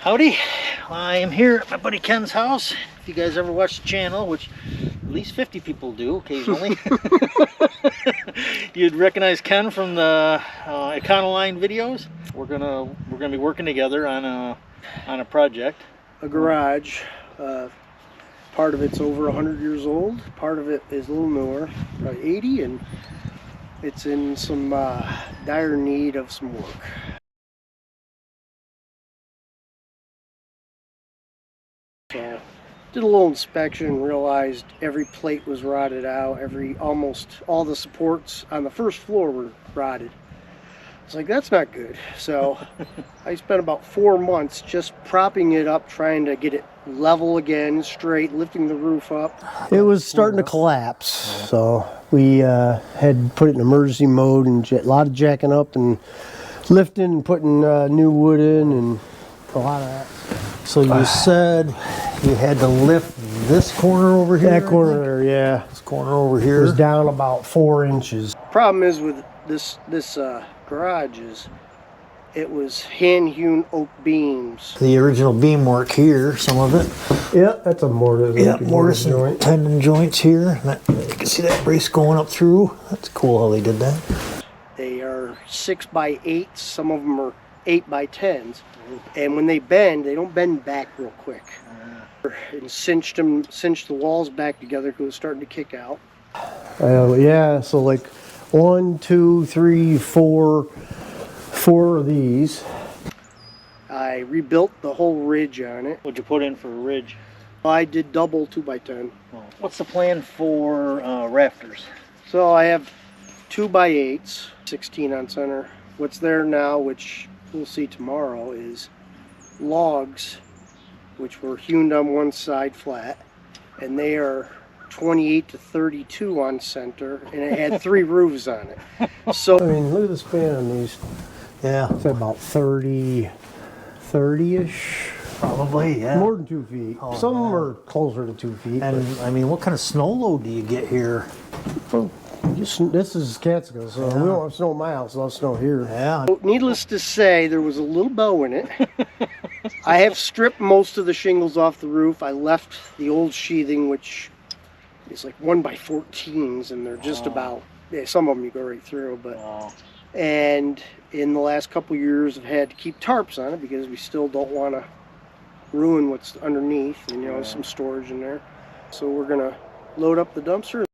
Howdy, I am here at my buddy Ken's house. If you guys ever watch the channel, which at least 50 people do occasionally, you'd recognize Ken from the Econoline videos. We're gonna be working together on a project. A garage. Part of it's over 100 years old. Part of it is a little newer, probably 80, and it's in some dire need of some work. So, did a little inspection and realized every plate was rotted out. Almost all the supports on the first floor were rotted. I was like, that's not good. So I spent about 4 months just propping it up, trying to get it level again, straight, lifting the roof up. It was starting to collapse, so we had put it in emergency mode and a lot of jacking up and lifting and putting new wood in and a lot of that. So you said you had to lift this corner over here? That corner there, yeah. This corner over here? It was down about 4 inches. Problem is with this garage is it was hand-hewn oak beams. The original beam work here, some of it. Yeah, that's a mortise. Yeah, mortise and tendon joints here. You can see that brace going up through. That's cool how they did that. They are 6x8s. Some of them are 8x10s. And when they bend, they don't bend back real quick. And cinched the walls back together because it was starting to kick out. Yeah, so like 1, 2, 3, 4 of these. I rebuilt the whole ridge on it. What'd you put in for a ridge? I did double 2x10. What's the plan for rafters? So I have 2x8s, 16 on center. What's there now, which we'll see tomorrow, is logs, which were hewn on one side flat, and they are 28 to 32 on center, and it had 3 roofs on it. So I mean, look at the span on these. Yeah, it's about 30-ish. Probably, yeah. More than 2 feet. Oh, some of them are closer to 2 feet. And I mean, what kind of snow load do you get here? Well, this is Catskill, so we don't have snow in my house, so I'll snow here. Yeah. Needless to say, there was a little bow in it. I have stripped most of the shingles off the roof. I left the old sheathing, which is like 1x14s, and they're just about, yeah, some of them you go right through, but. Wow. And in the last couple years, I've had to keep tarps on it because we still don't want to ruin what's underneath, and, you know, some storage in there. So we're gonna load up the dumpster.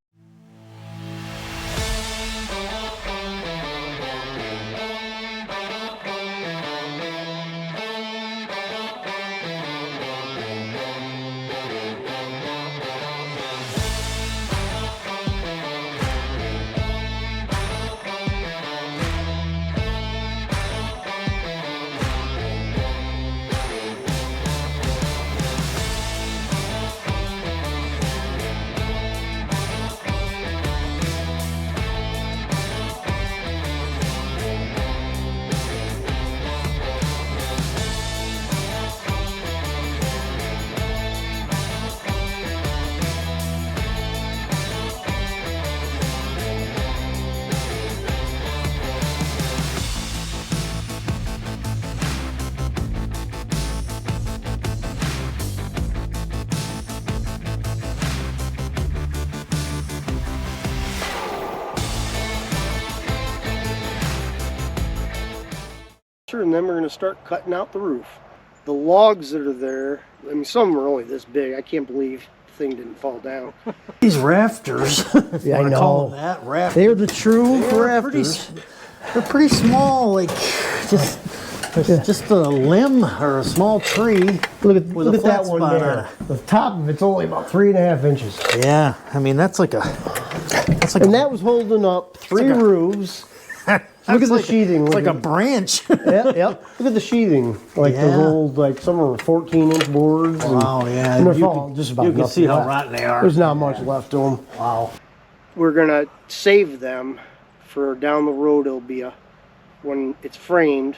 And then we're going to start cutting out the roof. The logs that are there, I mean, some are only this big. I can't believe the thing didn't fall down. These rafters, yeah, I know. Call them that, rafters. They're the true rafters. They're pretty small, like just a limb or a small tree. Look at that one there. The top of it's only about 3.5 inches. Yeah, I mean that's like and that was holding up 3 roofs. Look at the sheathing. It's like a branch. Yep. Look at the sheathing. Like those old, like some are 14-inch boards. Wow, yeah. And they're falling just about. You can see how rotten they are. There's not much left to them. Wow. We're gonna save them for down the road. It'll be when it's framed,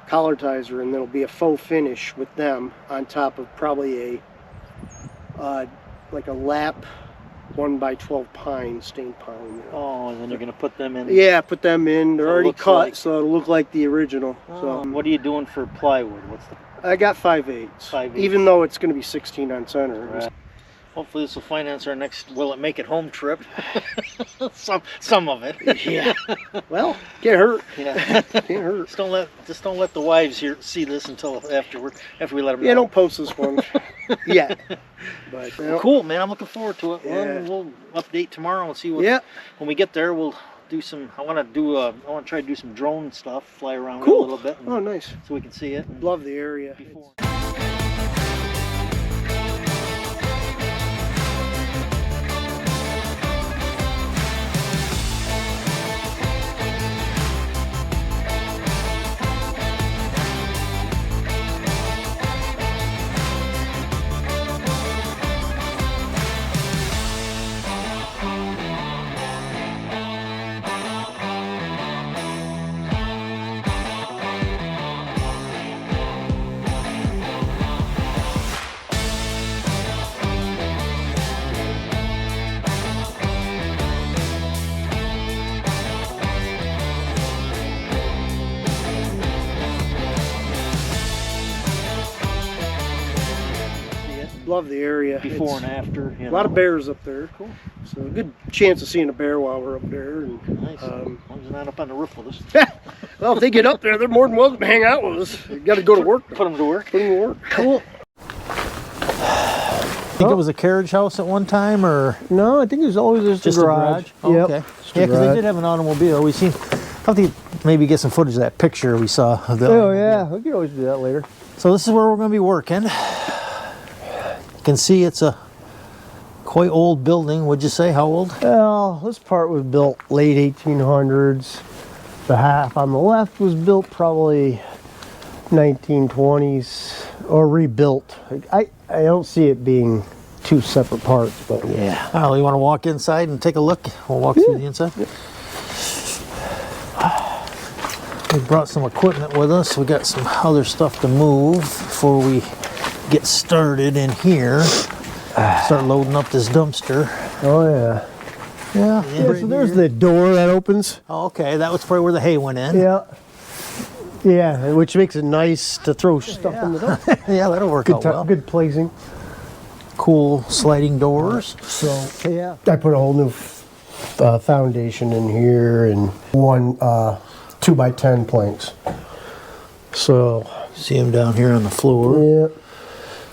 collartizer, and there'll be a faux finish with them on top of probably like a lap 1x12 pine, stained pine. Oh, and then you're going to put them in? Yeah, put them in. They're so already cut, so it'll look like the original. Oh, so what are you doing for plywood? I got 5/8. 5/8. Even though it's going to be 16 on center. Right. Hopefully this will finance our next will it make it home trip. some of it. Yeah. Well, can't hurt. Yeah. Can't hurt. Just don't let the wives see this until after we let them know. Yeah, don't post this one yet. But Cool, man. I'm looking forward to it. Yeah. We'll update tomorrow and see what. Yeah. When we get there, we'll do some. I want to try to do some drone stuff, fly around Cool. a little bit. Oh, nice. So we can see it. Love the area. Before. Love the area. Before It's and after. a lot of bears up there. Cool. So a good chance of seeing a bear while we're up there. And, Nice. As long as they're not up on the roof with us. well, if they get up there, they're more than welcome to hang out with us. You got to go to work. Put them to work. Put them to work. Cool. Think it was a carriage house at one time, or No, I think there's always just a garage. Oh, Yep. okay. Just a Yeah, because they garage. did have an automobile. We seen. I think maybe get some footage of that picture we saw of the. Oh automobile. yeah, we can always do that later. So this is where we're going to be working. You can see it's a quite old building. Would you say how old? Well, this part was built late 1800s. The half on the left was built probably 1920s or rebuilt. I don't see it being two separate parts, but Yeah. Oh, you want to walk inside and take a look? We'll walk through the inside. Yeah. We brought some equipment with us. We got some other stuff to move before we get started in here. Start loading up this dumpster. Oh yeah. Yeah. Yeah, so there's the door that opens. Oh, okay, that was probably where the hay went in. Yeah. Yeah, which makes it nice to throw stuff in the dump. Yeah, that'll work Good, out well. good placing. Cool sliding doors. So yeah, I put a whole new foundation in here and one 2x10 planks. So See them down here on the floor.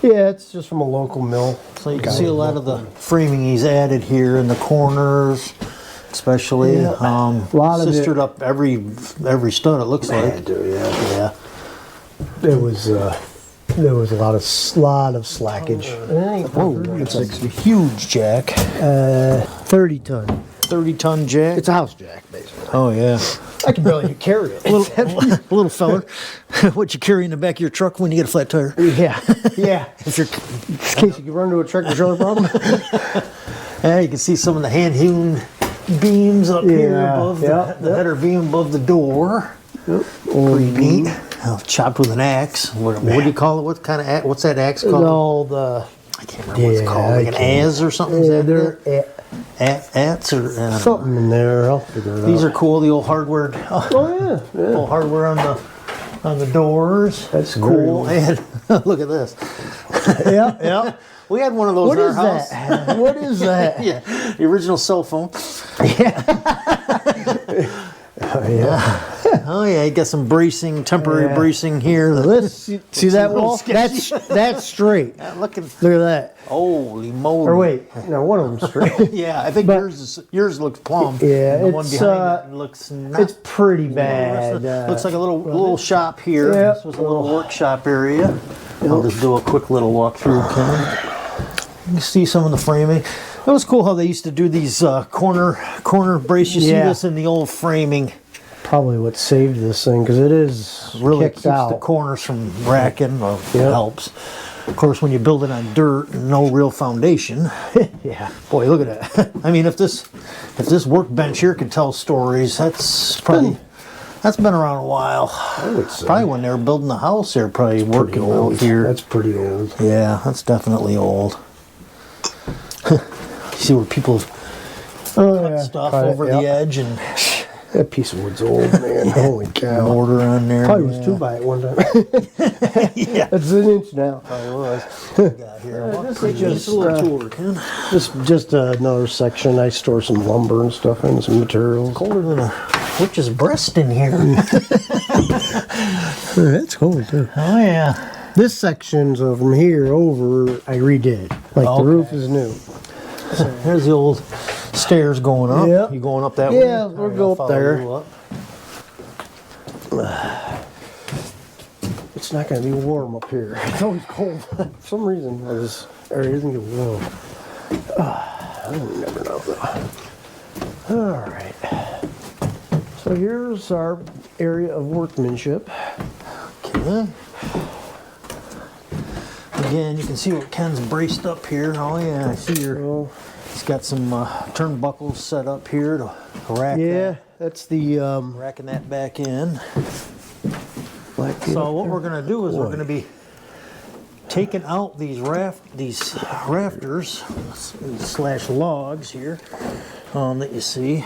yeah, it's just from a local mill. So you can see a lot of the framing he's added here in the corners, especially. Yeah. A lot of it- sistered up every stud. It looks like. Yeah, Yeah. there was a lot of slackage. Whoa, it's a huge jack. 30 ton. 30-ton jack. It's a house jack, basically. Oh yeah. I can barely carry it. Little feller. What you carry in the back of your truck when you get a flat tire? Yeah, yeah. If you're, In case you can run into a tractor trailer problem. yeah, you can see some of the hand-hewn beams up here Yeah, above yeah, the header beam above the door. Pretty neat. Chopped with an axe. What do you call it? What kind of axe? What's that axe called? No, I can't remember what it's called. Like an az or something. Is yeah, that they're it? Ats or I don't know. something in there. I'll figure it out. These are cool. The old hardware. Oh yeah, Old hardware on the doors. That's cool. cool. And look at this. yeah, yeah. We had one of those What in our is house. that? What is that? Yeah, the original cell phone. Yeah. Oh yeah, you got some bracing, temporary Yeah. bracing here. This, see that a little wall? sketchy. That's straight. Looking. Look at that. Holy moly! Or wait, no, one of them's straight. Yeah, I think But- yours looks plumb. Yeah, and the one it's, behind it looks not. It's pretty bad. Looks like a little shop here. Yeah. This was a little workshop area. I'll just do a quick little walkthrough, Ken. You can see some of the framing. It was cool how they used to do these corner brace. You see Yeah. this in the old framing. Probably what saved this thing because it is Really kicked keeps out. the corners from racking. Or Yep. helps. Of course, when you build it on dirt and no real foundation, Yeah. boy, look at that. I mean, if this workbench here could tell stories, that's been around a while. I would say. Probably when they were building the house, they're probably Pretty working old. out here. That's pretty old. Yeah, that's definitely old. You see where people have Oh cut yeah. stuff Cut it, over yep. the edge and That piece of wood's old, man. Holy cow. Mortar on there. Probably was 2 by at one time. Yeah. It's an inch now. Probably was. Got here. This is just, a little tour, Ken. just another section. I store some lumber and stuff and some materials. Colder than a witch's breast in here. It's cold too. Oh yeah. This section, so from here over, I redid. Like Okay. the roof is new. There's the old stairs going up. Yep. You going up that way? Yeah, we'll go up there. It's not going to be warm up here. It's always cold. For some reason, this area doesn't get warm. I never know though. All right. So here's our area of workmanship. Okay. Again, you can see what Ken's braced up here. Oh yeah, I see your. Oh, He's got some turnbuckles set up here to rack yeah, that, that's the racking that back in. black So what we're going to do is we're going to be taking out these rafters slash logs here that you see,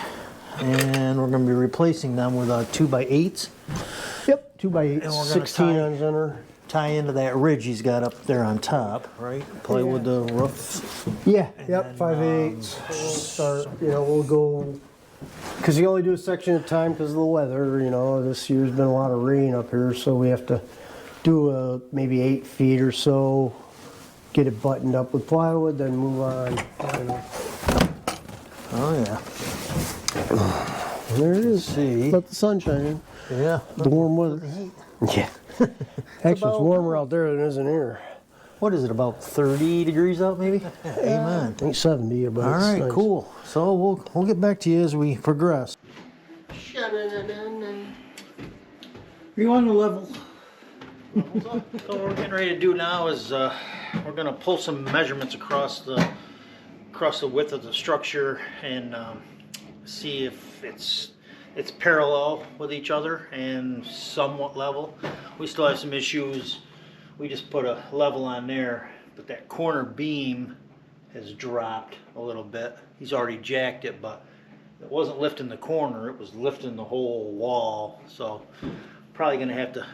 and we're going to be replacing them with 2x8s. Yep, 2 by 8, And we're gonna 16 tie- on center. Tie into that ridge he's got up there on top, right? Play with the roof. Yeah, yep, then, 5/8. We'll start, we'll go, because you only do a section at a time because of the weather, this year's been a lot of rain up here, so we have to do maybe 8 feet or so, get it buttoned up with plywood, then move on. Oh yeah. And there it is. See. Let the sun shine in. Yeah. The warm weather. Yeah. Actually, it's warmer out there than it is in here. What is it, about 30 degrees out maybe? Amen. I think 70, but All it's right, nice. cool. So we'll get back to you as we progress. You on the level? So what we're getting ready to do now is we're going to pull some measurements across the width of the structure and see if it's parallel with each other and somewhat level. We still have some issues. We just put a level on there, but that corner beam has dropped a little bit. He's already jacked it, but it wasn't lifting the corner, it was lifting the whole wall. So probably gonna have to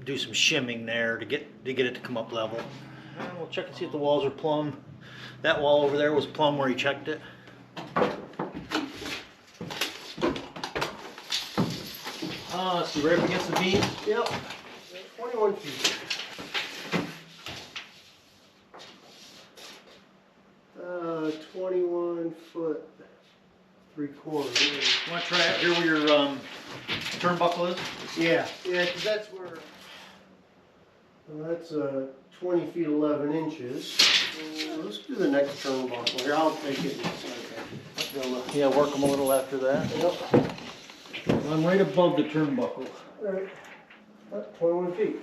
do some shimming there to get it to come up level. And we'll check and see if the walls are plumb. That wall over there was plumb where he checked it. Let's see, right up against the beam. Yep. 21 feet. 21 foot 3/4. You want to try it here where your turnbuckle is? Yeah, because that's where. Well, that's 20 feet 11 inches. Let's do the next turnbuckle here. I'll take it. Yeah, work them a little after that. Yep. I'm right above the turnbuckle. All right. 21 feet.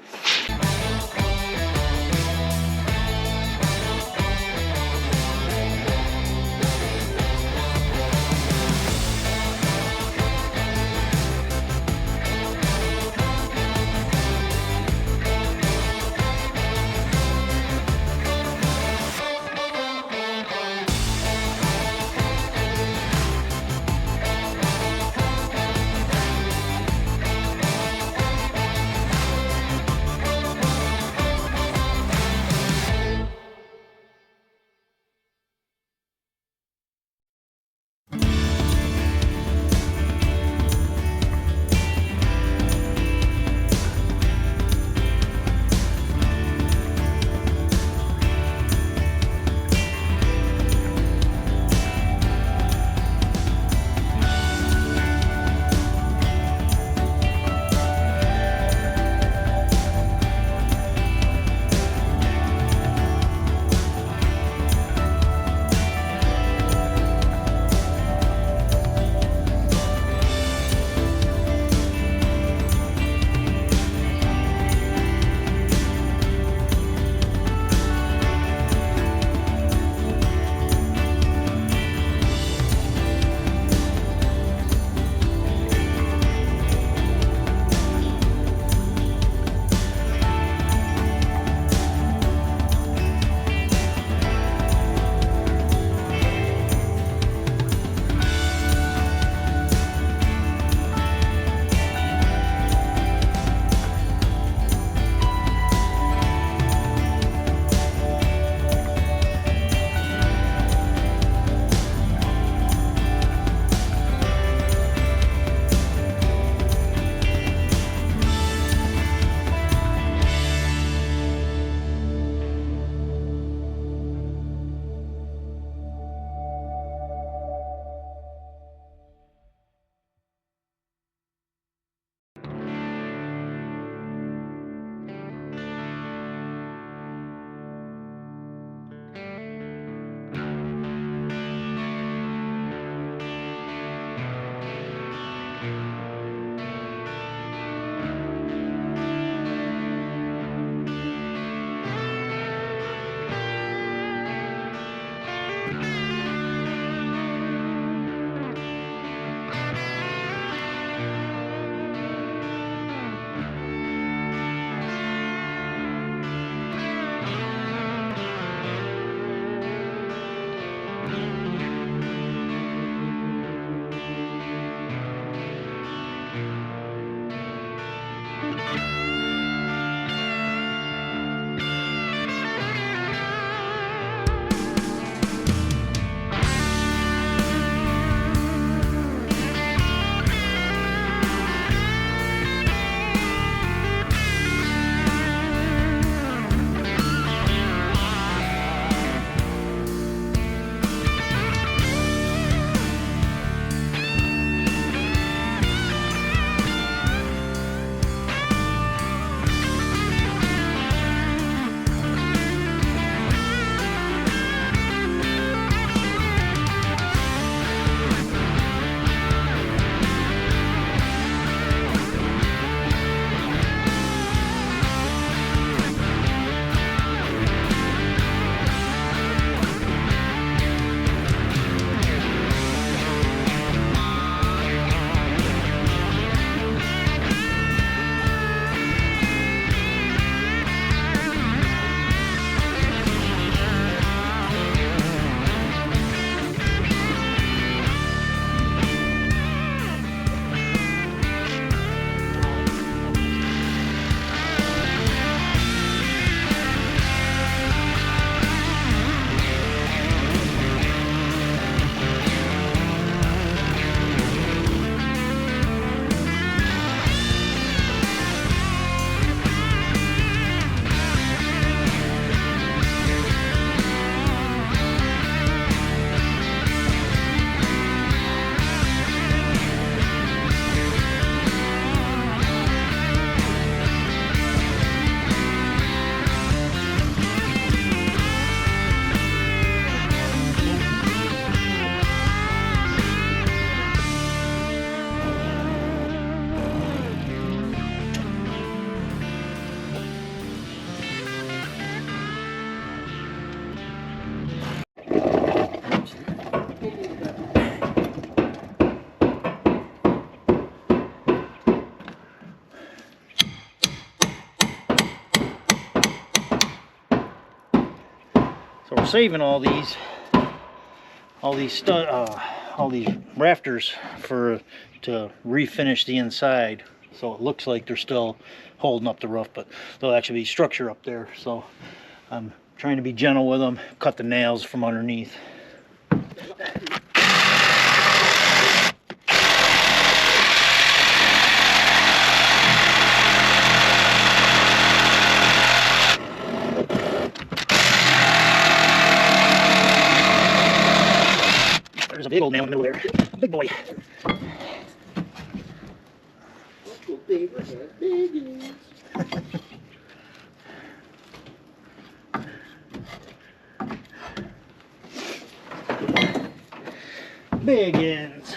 So we're saving all these rafters to refinish the inside, so it looks like they're still holding up the roof, but there'll actually be structure up there. So I'm trying to be gentle with them, cut the nails from underneath. There's a big old nail in the middle there. Big boy. Biggins.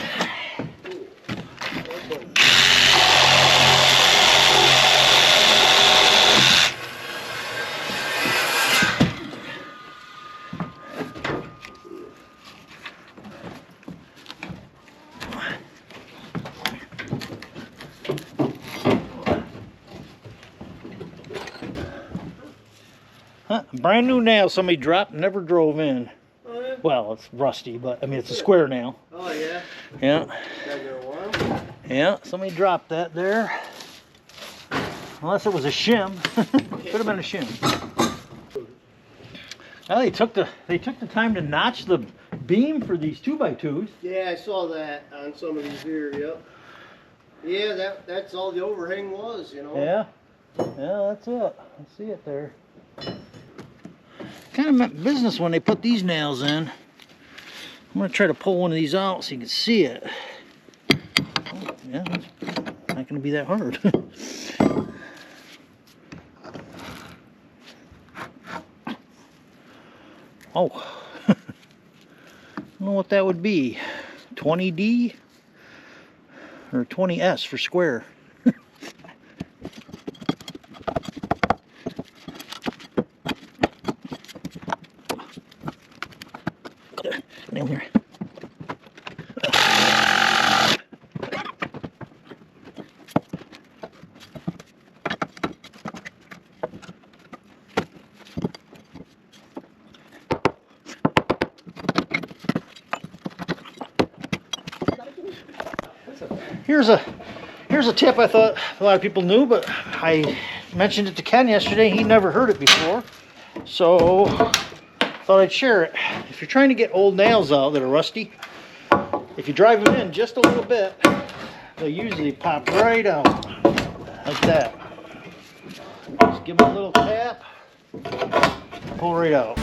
Huh, brand new nail somebody dropped, never drove in. Oh, yeah? Well, it's rusty, but I mean, it's a square nail. Oh, yeah? Yeah. Been there a while? Yeah, somebody dropped that there. Unless it was a shim. Could have been a shim. Well, they took the time to notch the beam for these 2x2s. Yeah, I saw that on some of these here, yep. Yeah, that's all the overhang was, you know? Yeah. Yeah, that's it. I see it there. Kind of meant business when they put these nails in. I'm going to try to pull one of these out so you can see it. Oh, yeah, it's not going to be that hard. Oh, I don't know what that would be. 20D or 20S for square. Nail here. Here's a tip I thought a lot of people knew, but I mentioned it to Ken yesterday. He never heard it before, so thought I'd share it. If you're trying to get old nails out that are rusty, if you drive them in just a little bit, they'll usually pop right out like that. Just give them a little tap, pull right out.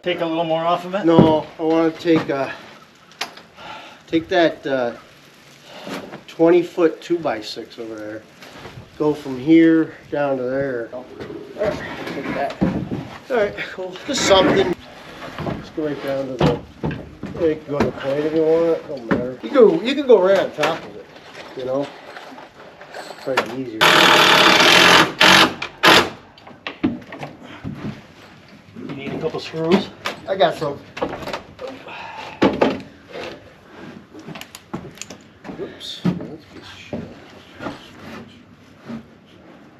Take a little more off of it? No, I want to take that 20-foot 2x6 over there. Go from here down to there. Take that. All right, cool. Just something. Just go right down to the. You can go to the plate if you want it. Don't matter. You can go right on top of it. You know, probably easier. couple screws. I got some. Oops.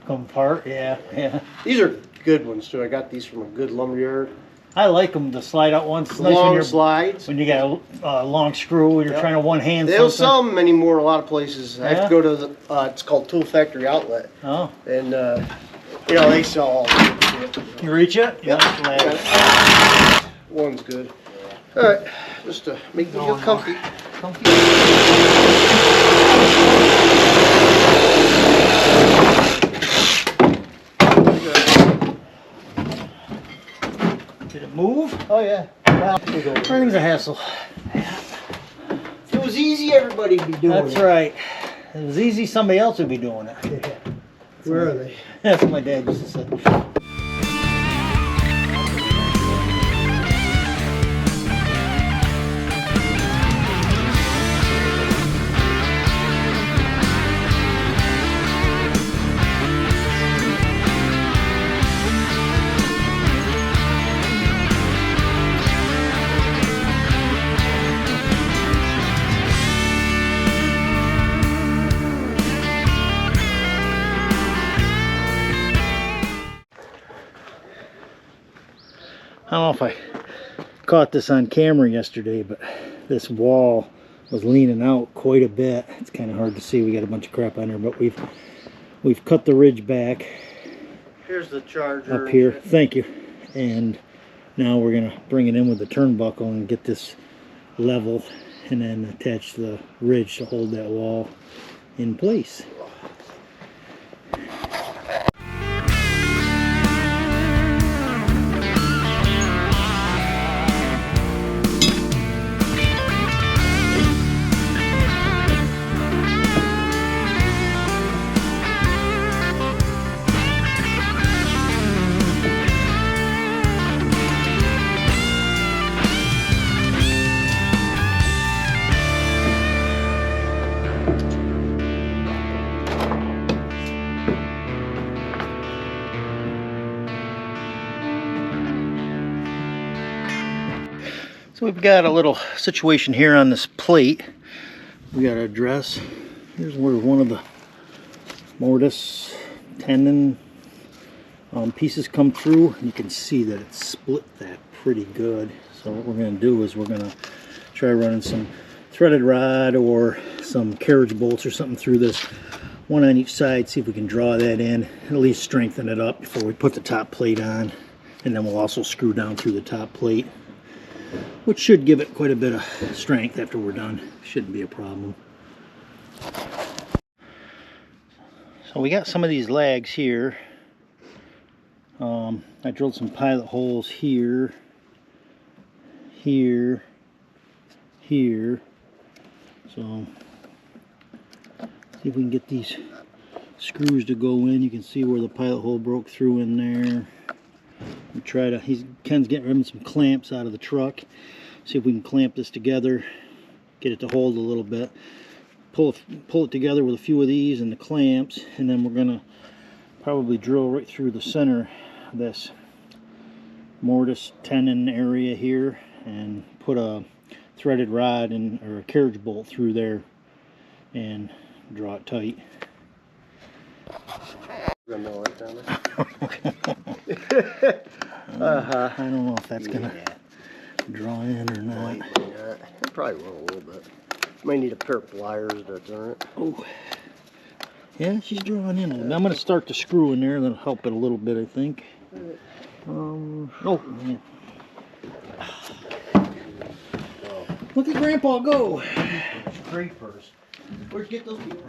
Come apart, yeah, yeah. These are good ones too. I got these from a good lumberyard. I like them, the slide out ones. It's nice when Long you're, slides. when you got a long screw and you're trying to one hand They don't something. sell them anymore a lot of places. I have Yeah? to go to the, it's called Tool Factory Outlet. Oh, And, you know, they sell all the shit. you reach it? Yep. Yeah. One's good. All right, just to make me feel comfy. Did it move? Oh yeah. Everything's a hassle. If it was easy, everybody'd be doing That's it. right. If it was easy, somebody else would be doing it. Yeah. Where are they? That's what my dad used to say. I don't know if I caught this on camera yesterday, but this wall was leaning out quite a bit. It's kind of hard to see. We got a bunch of crap on there, but we've cut the ridge back. Here's the charger. Up here. Thank you. And now we're gonna bring it in with the turnbuckle and get this level, and then attach the ridge to hold that wall in place. So we've got a little situation here on this plate we got to address. Here's where one of the mortise tenon pieces come through. You can see that it split that pretty good. So what we're going to do is we're going to try running some threaded rod or some carriage bolts or something through this, one on each side, see if we can draw that in, at least strengthen it up before we put the top plate on. And then we'll also screw down through the top plate, which should give it quite a bit of strength after we're done. Shouldn't be a problem. So we got some of these lags here. I drilled some pilot holes here, here, here. So see if we can get these screws to go in. You can see where the pilot hole broke through in there. We try to, Ken's getting rid of some clamps out of the truck. See if we can clamp this together, get it to hold a little bit. Pull it together with a few of these and the clamps, and then we're gonna probably drill right through the center of this mortise tenon area here and put a threaded rod and or a carriage bolt through there and draw it tight. I don't know if that's gonna draw in or not. It probably will a little bit. Might need a pair of pliers to turn it. Oh, yeah, she's drawing in a little bit. I'm gonna start the screw in there, that'll help it a little bit, I think. Oh, man. Look at Grandpa go. Great first. Where'd you get those people?